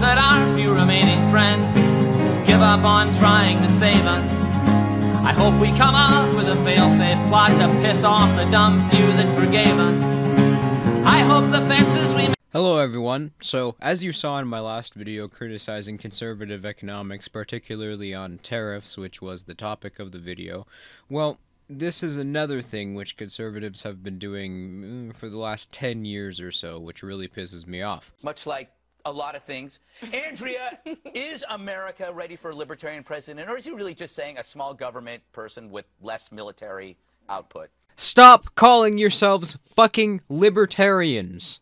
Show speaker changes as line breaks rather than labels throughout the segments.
that our few remaining friends give up on trying to save us. I hope we come up with a fail-safe plot to piss off the dumb few that forgave us. I hope the fences we...
Hello everyone. So, as you saw in my last video criticizing conservative economics, particularly on tariffs, which was the topic of the video, well, this is another thing which conservatives have been doing for the last 10 years or so, which really pisses me off.
Much like a lot of things. Andrea, is America ready for a libertarian president, or is he really just saying a small government person with less military output?
Stop calling yourselves fucking libertarians!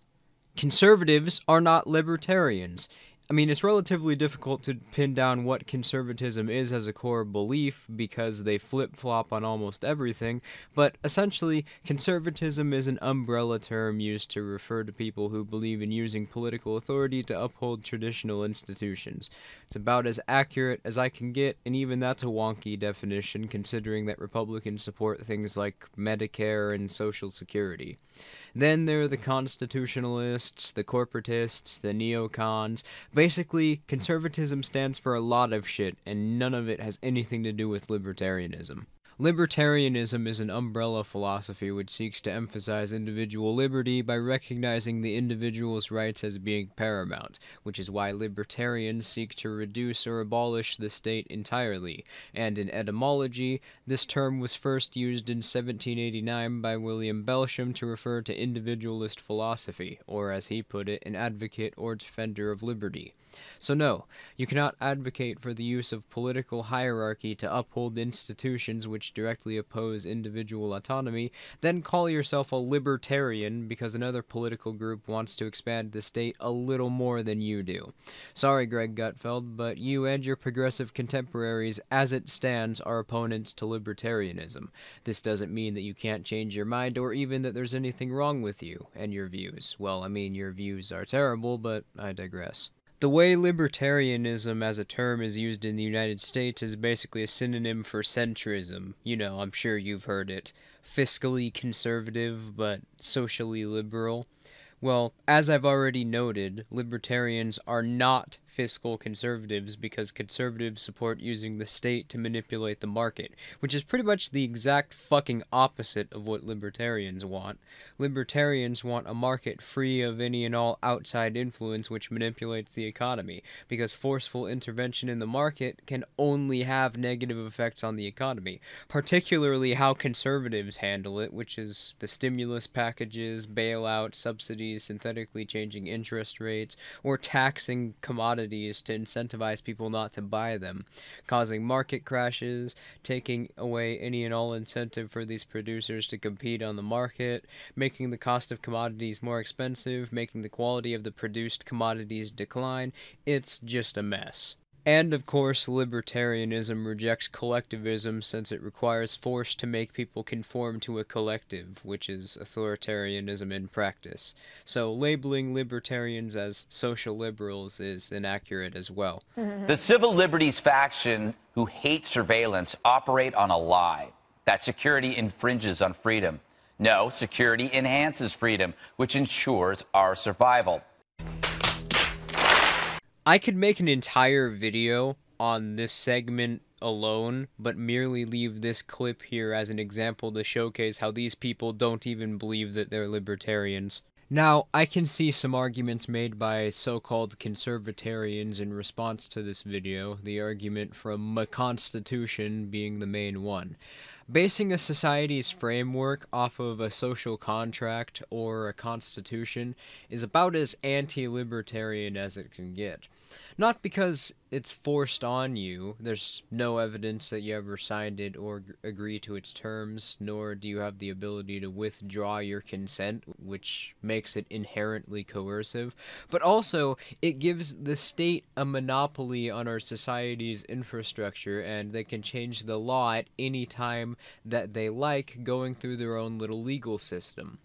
Conservatives are not libertarians. I mean, it's relatively difficult to pin down what conservatism is as a core belief because they flip-flop on almost everything, but essentially, conservatism is an umbrella term used to refer to people who believe in using political authority to uphold traditional institutions. It's about as accurate as I can get, and even that's a wonky definition considering that Republicans support things like Medicare and Social Security. Then there are the constitutionalists, the corporatists, the neocons. Basically, conservatism stands for a lot of shit, and none of it has anything to do with libertarianism. Libertarianism is an umbrella philosophy which seeks to emphasize individual liberty by recognizing the individual's rights as being paramount, which is why libertarians seek to reduce or abolish the state entirely, and in etymology, this term was first used in 1789 by William Belsham to refer to individualist philosophy, or as he put it, an advocate or defender of liberty. So no, you cannot advocate for the use of political hierarchy to uphold institutions which directly oppose individual autonomy, then call yourself a libertarian because another political group wants to expand the state a little more than you do. Sorry, Greg Gutfeld, but you and your progressive contemporaries, as it stands, are opponents to libertarianism. This doesn't mean that you can't change your mind or even that there's anything wrong with you and your views. Well, I mean, your views are terrible, but I digress. The way libertarianism as a term is used in the United States is basically a synonym for centrism. You know, I'm sure you've heard it. Fiscally conservative, but socially liberal. Well, as I've already noted, libertarians are not fiscal conservatives because conservatives support using the state to manipulate the market, which is pretty much the exact fucking opposite of what libertarians want. Libertarians want a market free of any and all outside influence which manipulates the economy, because forceful intervention in the market can only have negative effects on the economy, particularly how conservatives handle it, which is the stimulus packages, bailouts, subsidies, synthetically changing interest rates, or taxing commodities to incentivize people not to buy them, causing market crashes, taking away any and all incentive for these producers to compete on the market, making the cost of commodities more expensive, making the quality of the produced commodities decline. It's just a mess. And, of course, libertarianism rejects collectivism since it requires force to make people conform to a collective, which is authoritarianism in practice. So labeling libertarians as social liberals is inaccurate as well.
The civil liberties faction who hate surveillance operate on a lie, that security infringes on freedom. No, security enhances freedom, which ensures our survival.
I could make an entire video on this segment alone, but merely leave this clip here as an example to showcase how these people don't even believe that they're libertarians. Now, I can see some arguments made by so-called conservatarians in response to this video, the argument from a constitution being the main one. Basing a society's framework off of a social contract or a constitution is about as anti-libertarian as it can get. Not because it's forced on you, there's no evidence that you ever signed it or agree to its terms, nor do you have the ability to withdraw your consent, which makes it inherently coercive, but also it gives the state a monopoly on our society's infrastructure, and they can change the law at any time that they like, going through their own little legal system.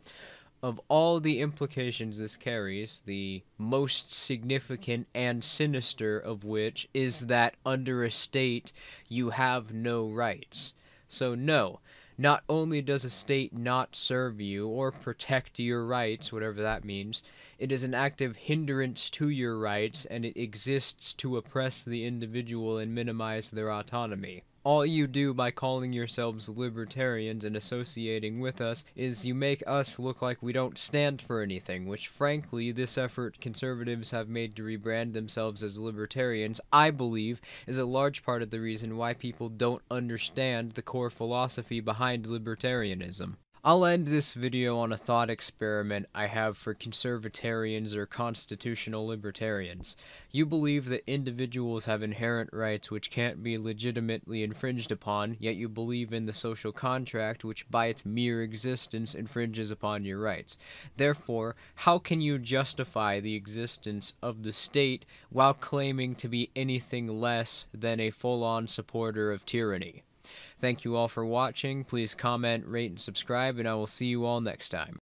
Of all the implications this carries, the most significant and sinister of which is that under a state you have no rights. So no, Not only does a state not serve you or protect your rights, whatever that means, it is an active hindrance to your rights, and it exists to oppress the individual and minimize their autonomy. All you do by calling yourselves libertarians and associating with us is you make us look like we don't stand for anything, which frankly this effort conservatives have made to rebrand themselves as libertarians, I believe, is a large part of the reason why people don't understand the core philosophy behind libertarianism. I'll end this video on a thought experiment I have for conservatarians or constitutional libertarians. You believe that individuals have inherent rights which can't be legitimately infringed upon, yet you believe in the social contract which by its mere existence infringes upon your rights. Therefore, how can you justify the existence of the state while claiming to be anything less than a full-on supporter of tyranny? Thank you all for watching. Please comment, rate, and subscribe, and I will see you all next time.